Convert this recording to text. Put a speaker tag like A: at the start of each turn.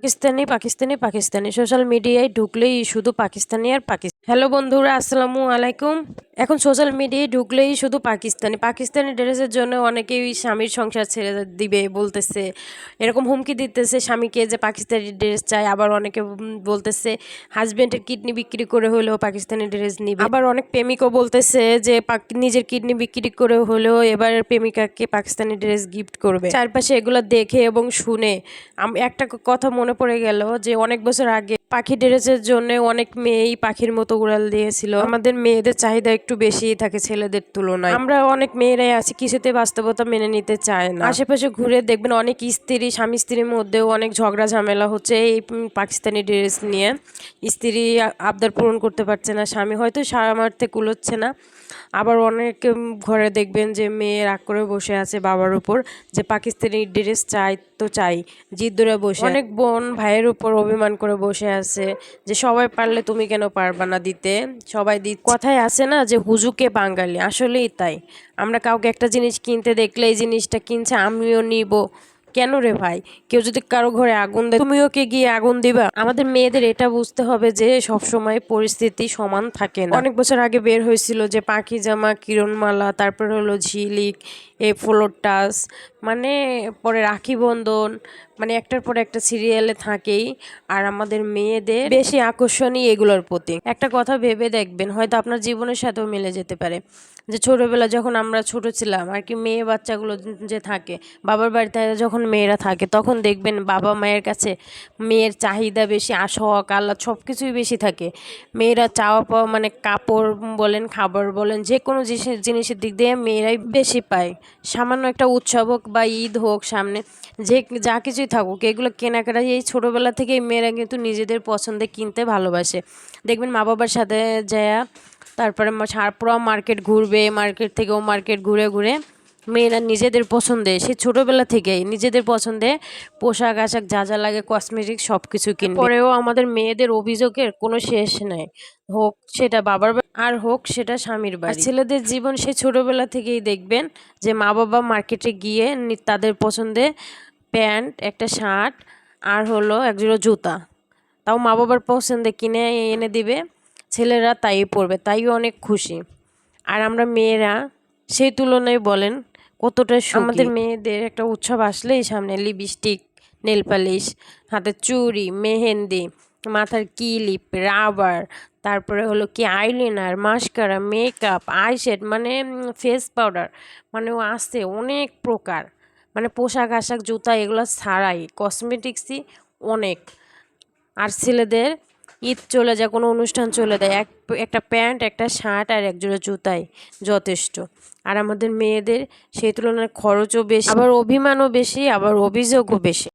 A: Pakistani Pakistani Pakistani social মিডিয়ায় ঢুকলেই শুধু পাকিস্তানি আর পাকিস্তানি। হ্যালো বন্ধুরা, আসসালামু আলাইকুম। এখন সোশ্যাল মিডিয়ায় ঢুকলেই শুধু পাকিস্তানি পাকিস্তানি ড্রেসের জন্য অনেকেই স্বামীর সংসার ছেড়ে দিবে বলতেছে, এরকম হুমকি দিতেছে স্বামীকে যে পাকিস্তানি ড্রেস চাই। আবার অনেকে বলতেছে হাজবেন্ডের কিডনি বিক্রি করে হলেও পাকিস্তানি ড্রেস নিবে। আবার অনেক প্রেমিকও বলতেছে যে নিজের কিডনি বিক্রি করে হলেও এবার প্রেমিকাকে পাকিস্তানি ড্রেস গিফট করবে। চারপাশে এগুলো দেখে এবং শুনে একটা কথা মনে পড়ে গেল যে অনেক বছর আগে পাখি ড্রেসের জন্য অনেক মেয়েই পাখির মতো উড়াল দিয়েছিল। আমাদের মেয়েদের চাহিদা একটু বেশিই থাকে ছেলেদের তুলনায়। আমরা অনেক মেয়েরাই আছি কিছুতে বাস্তবতা মেনে নিতে চায় না। আশেপাশে ঘুরে দেখবেন অনেক স্ত্রী স্বামী স্ত্রীর মধ্যেও অনেক ঝগড়া ঝামেলা হচ্ছে এই পাকিস্তানি ড্রেস নিয়ে। স্ত্রী আবদার পূরণ করতে পারছে না, স্বামী হয়তো সামর্থ্যে কুলোচ্ছে না। আবার অনেক ঘরে দেখবেন যে মেয়ে রাগ করে বসে আছে বাবার উপর যে পাকিস্তানি ড্রেস চাই তো চাই, জিদ ধরে বসে। অনেক বোন ভাইয়ের উপর অভিমান করে বসে আছে যে সবাই পারলে তুমি কেন পারবা না দিতে, সবাই কথায় আছে না যে হুজুকে বাঙালি, আসলেই তাই। আমরা কাউকে একটা জিনিস কিনতে দেখলে এই জিনিসটা কিনছে আমিও নিব, কেন রে ভাই? কেউ যদি কারো ঘরে আগুন দেয় তুমিও কি গিয়ে আগুন দিবা? আমাদের মেয়েদের এটা বুঝতে হবে যে সব সময় পরিস্থিতি সমান থাকে না। অনেক বছর আগে বের হয়েছিল যে পাখি জামা, কিরণমালা, তারপর হলো ঝিলিক, এই ফ্লোর টাচ, মানে পরে রাখি বন্ধন, মানে একটার পর একটা সিরিয়ালে থাকেই। আর আমাদের মেয়েদের বেশি আকর্ষণই এগুলোর প্রতি। একটা কথা ভেবে দেখবেন, হয়তো আপনার জীবনের সাথেও মিলে যেতে পারে যে ছোটবেলা যখন আমরা ছোট ছিলাম আর কি, মেয়ে বাচ্চাগুলো যে থাকে বাবার বাড়িতে যখন মেয়েরা থাকে তখন দেখবেন বাবা মায়ের কাছে মেয়ের চাহিদা বেশি, শখ আহ্লাদ সব কিছুই বেশি থাকে। মেয়েরা চাওয়া পাওয়া মানে কাপড় বলেন, খাবার বলেন, যে কোনো জিনিসের দিক দিয়ে মেয়েরাই বেশি পায়। সামান্য একটা উৎসব হোক বা ঈদ হোক সামনে, যে যা কিছুই থাকুক, এগুলো কেনাকাটা এই ছোটোবেলা থেকেই মেয়েরা কিন্তু নিজেদের পছন্দে কিনতে ভালোবাসে। দেখবেন মা বাবার সাথে যায়, তারপরে পুরো মার্কেট ঘুরবে, মার্কেট থেকে ও মার্কেট ঘুরে ঘুরে মেয়েরা নিজেদের পছন্দে সেই ছোটোবেলা থেকেই নিজেদের পছন্দে পোশাক আশাক যা যা লাগে কসমেটিক সব কিছু কিনবে। পরেও আমাদের মেয়েদের অভিযোগের কোনো শেষ নেই, হোক সেটা বাবার আর হোক সেটা স্বামীর বাড়ি। ছেলেদের জীবন সেই ছোটোবেলা থেকেই দেখবেন যে মা বাবা মার্কেটে গিয়ে তাদের পছন্দে প্যান্ট, একটা শার্ট আর হলো একজোড়া জুতা, তাও মা বাবার পছন্দে কিনে এনে দিবে, ছেলেরা তাই পরবে, তাইও অনেক খুশি। আর আমরা মেয়েরা সেই তুলনায় বলেন কতটা সুখী। আমাদের মেয়েদের একটা উৎসব আসলেই সামনে লিপস্টিক, নেল পালিশ, হাতের চুড়ি, মেহেন্দি, মাথার কিলিপ, রাবার, তারপরে হলো কি আইলাইনার, মাস্কারা, মেকআপ, আইশ্যাড, মানে ফেস পাউডার, মানে ও আসছে অনেক প্রকার, মানে পোশাক আশাক জুতা এগুলো ছাড়াই কসমেটিক্সই অনেক। আর ছেলেদের ঈদ চলে যায়, কোনো অনুষ্ঠান চলে যায়, একটা প্যান্ট, একটা শার্ট আর একজোড়া জুতাই যথেষ্ট। আর আমাদের মেয়েদের সেই তুলনায় খরচও বেশি, আবার অভিমানও বেশি, আবার অভিযোগও বেশি।